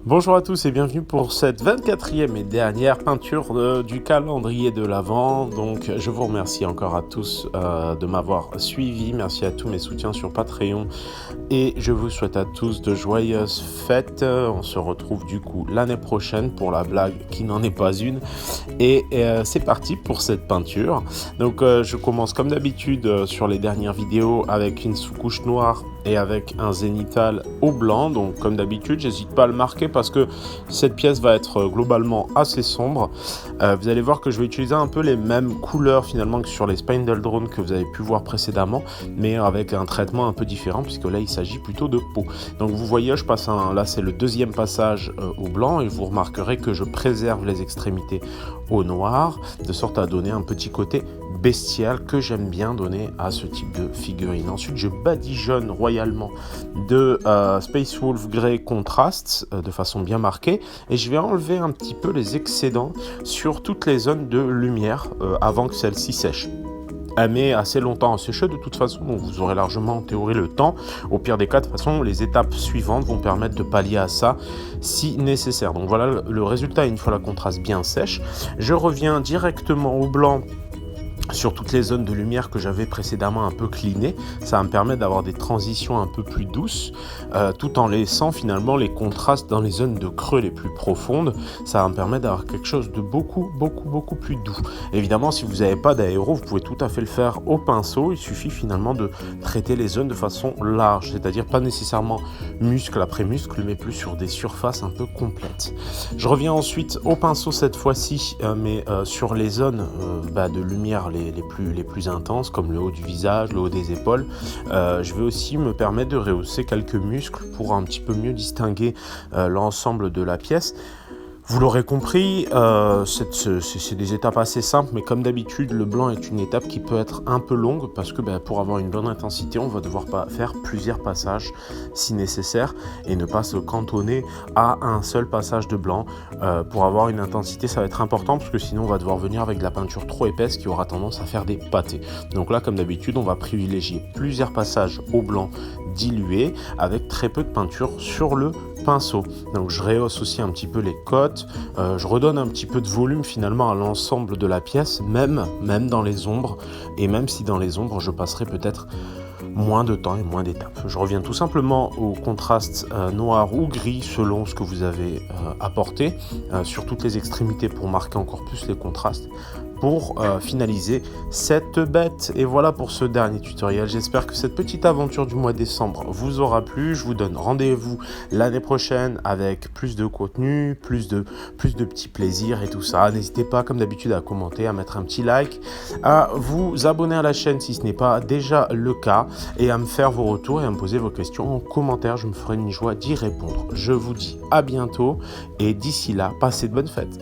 Bonjour à tous et bienvenue pour cette 24e et dernière peinture du calendrier de l'Avent. Donc je vous remercie encore à tous de m'avoir suivi. Merci à tous mes soutiens sur Patreon et je vous souhaite à tous de joyeuses fêtes. On se retrouve du coup l'année prochaine pour la blague qui n'en est pas une. Et c'est parti pour cette peinture. Donc je commence comme d'habitude sur les dernières vidéos avec une sous-couche noire et avec un zénithal au blanc. Donc comme d'habitude, j'hésite pas à le marquer parce que cette pièce va être globalement assez sombre. Vous allez voir que je vais utiliser un peu les mêmes couleurs finalement que sur les Spindle Drone que vous avez pu voir précédemment, mais avec un traitement un peu différent puisque là il s'agit plutôt de peau. Donc vous voyez, je passe là c'est le deuxième passage au blanc et vous remarquerez que je préserve les extrémités au noir de sorte à donner un petit côté bestial que j'aime bien donner à ce type de figurine. Ensuite je badigeonne royalement de Space Wolf Grey Contrast de façon bien marquée et je vais enlever un petit peu les excédents sur toutes les zones de lumière avant que celle-ci sèche. Elle met assez longtemps à sécher de toute façon, donc vous aurez largement en théorie le temps. Au pire des cas, de toute façon, les étapes suivantes vont permettre de pallier à ça si nécessaire. Donc voilà le résultat une fois la contraste bien sèche. Je reviens directement au blanc sur toutes les zones de lumière que j'avais précédemment un peu cleanées. Ça va me permettre d'avoir des transitions un peu plus douces, tout en laissant finalement les contrastes dans les zones de creux les plus profondes. Ça va me permettre d'avoir quelque chose de beaucoup plus doux. Évidemment, si vous n'avez pas d'aéro, vous pouvez tout à fait le faire au pinceau. Il suffit finalement de traiter les zones de façon large, c'est-à-dire pas nécessairement muscle après muscle, mais plus sur des surfaces un peu complètes. Je reviens ensuite au pinceau cette fois-ci, mais sur les zones de lumière les plus intenses, comme le haut du visage, le haut des épaules. Je vais aussi me permettre de rehausser quelques muscles pour un petit peu mieux distinguer l'ensemble de la pièce. Vous l'aurez compris, c'est des étapes assez simples, mais comme d'habitude, le blanc est une étape qui peut être un peu longue parce que pour avoir une bonne intensité, on va devoir faire plusieurs passages si nécessaire et ne pas se cantonner à un seul passage de blanc. Pour avoir une intensité, ça va être important parce que sinon, on va devoir venir avec de la peinture trop épaisse qui aura tendance à faire des pâtés. Donc là, comme d'habitude, on va privilégier plusieurs passages au blanc dilué avec très peu de peinture sur le pinceau. Donc je rehausse aussi un petit peu les côtes, je redonne un petit peu de volume finalement à l'ensemble de la pièce, même dans les ombres, et même si dans les ombres je passerai peut-être moins de temps et moins d'étapes. Je reviens tout simplement au contraste noir ou gris selon ce que vous avez apporté sur toutes les extrémités pour marquer encore plus les contrastes pour finaliser cette bête. Et voilà pour ce dernier tutoriel. J'espère que cette petite aventure du mois de décembre vous aura plu. Je vous donne rendez-vous l'année prochaine avec plus de contenu, plus de petits plaisirs et tout ça. N'hésitez pas comme d'habitude à commenter, à mettre un petit like, à vous abonner à la chaîne si ce n'est pas déjà le cas et à me faire vos retours et à me poser vos questions en commentaire. Je me ferai une joie d'y répondre. Je vous dis à bientôt et d'ici là, passez de bonnes fêtes.